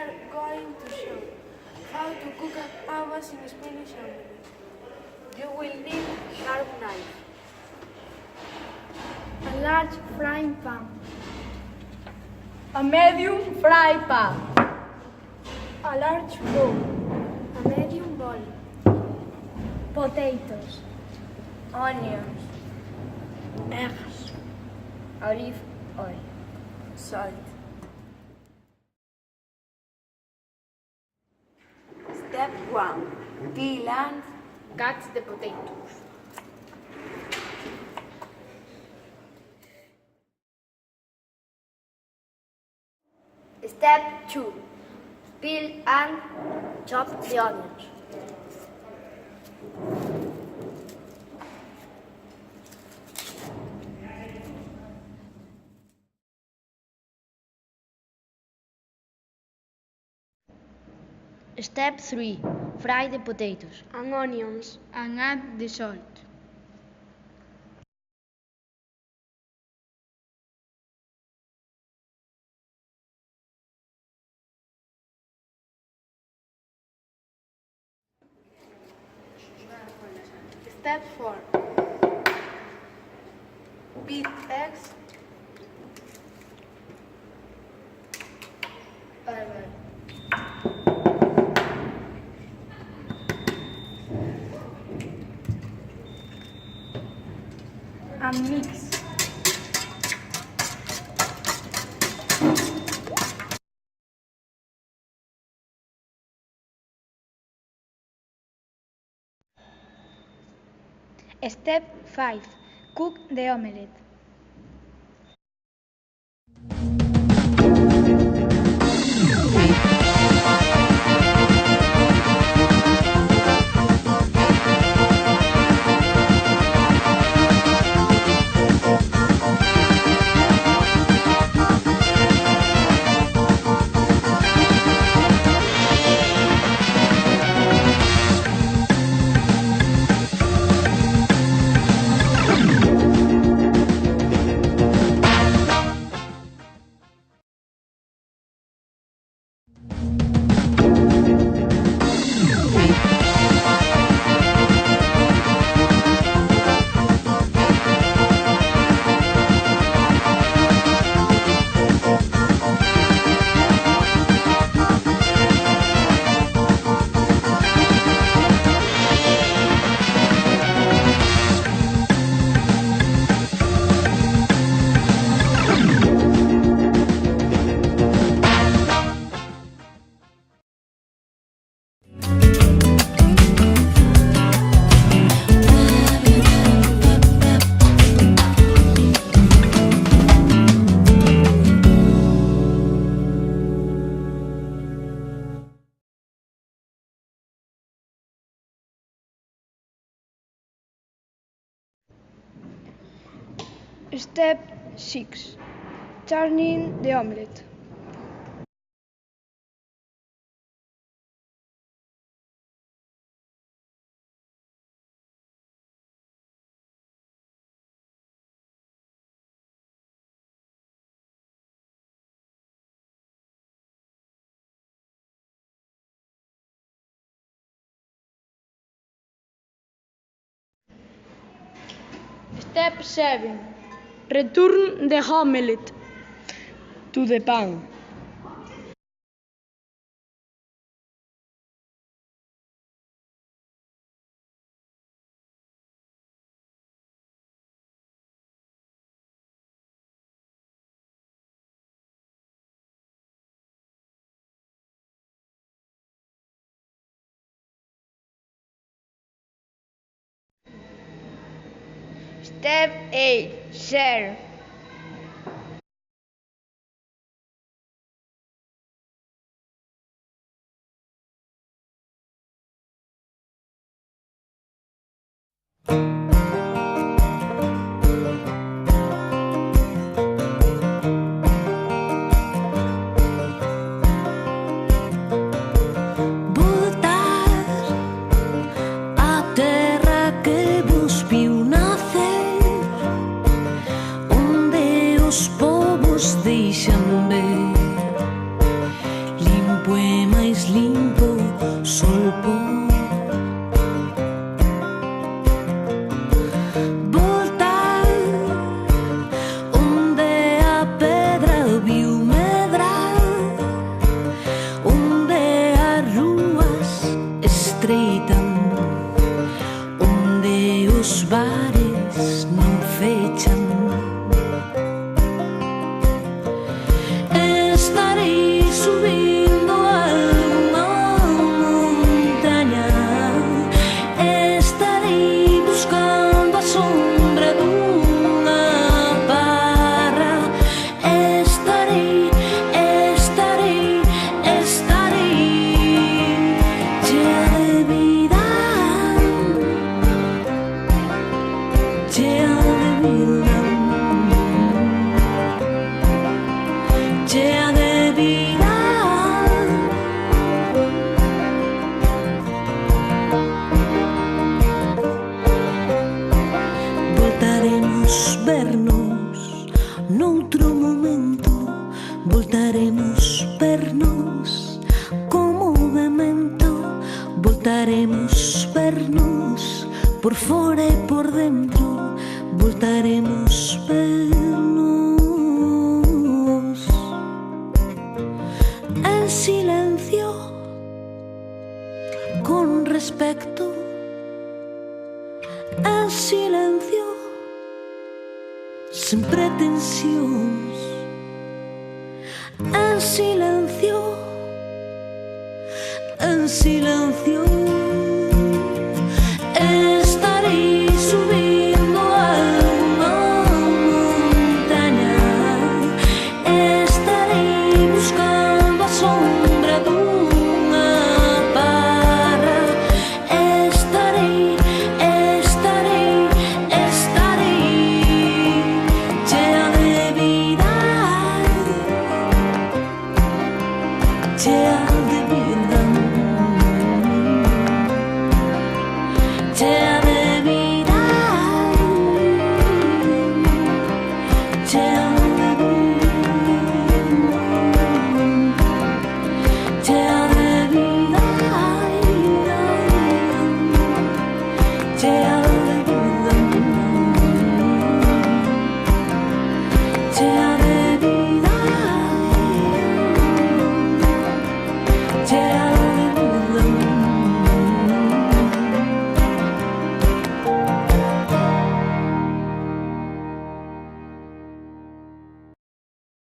are going to show how to cook habas in Spanish omelet. You will need sharp knife, A large frying pan, a medium fry pan, a large bowl, a medium bowl, potatoes, onions, eggs, olive oil, salt. Step 1. Peel and cut the potatoes. Step 2. Peel and chop the onions. Step 3. Fry the potatoes and onions. and add the salt. Step 4. Beat eggs. And mix. Step 5. Cook the omelette. Step 6. Turning the omelette. Step 7. Return the omelette to the pan. Step 8. Serve. Os povos deixam ver limpo limpo solpo. Voltar onde a pedra viu medrar, onde as ruas estreitan, onde os bares non fechan. Estarei subindo alguma montaña, estarei buscando a sombra dunha parra, estarei chea de vida, chea de vida, chea de vida. Voltaremos vernos noutro momento, voltaremos vernos como memento, voltaremos vernos por fora e por dentro, voltaremos vernos en silencio, con respecto, en silencio, sen pretensións, en silencio, en silencio. Estarei subindo alguma montaña, estarei buscando a sombra dunha parra, estarei chea de vida, chea de vida.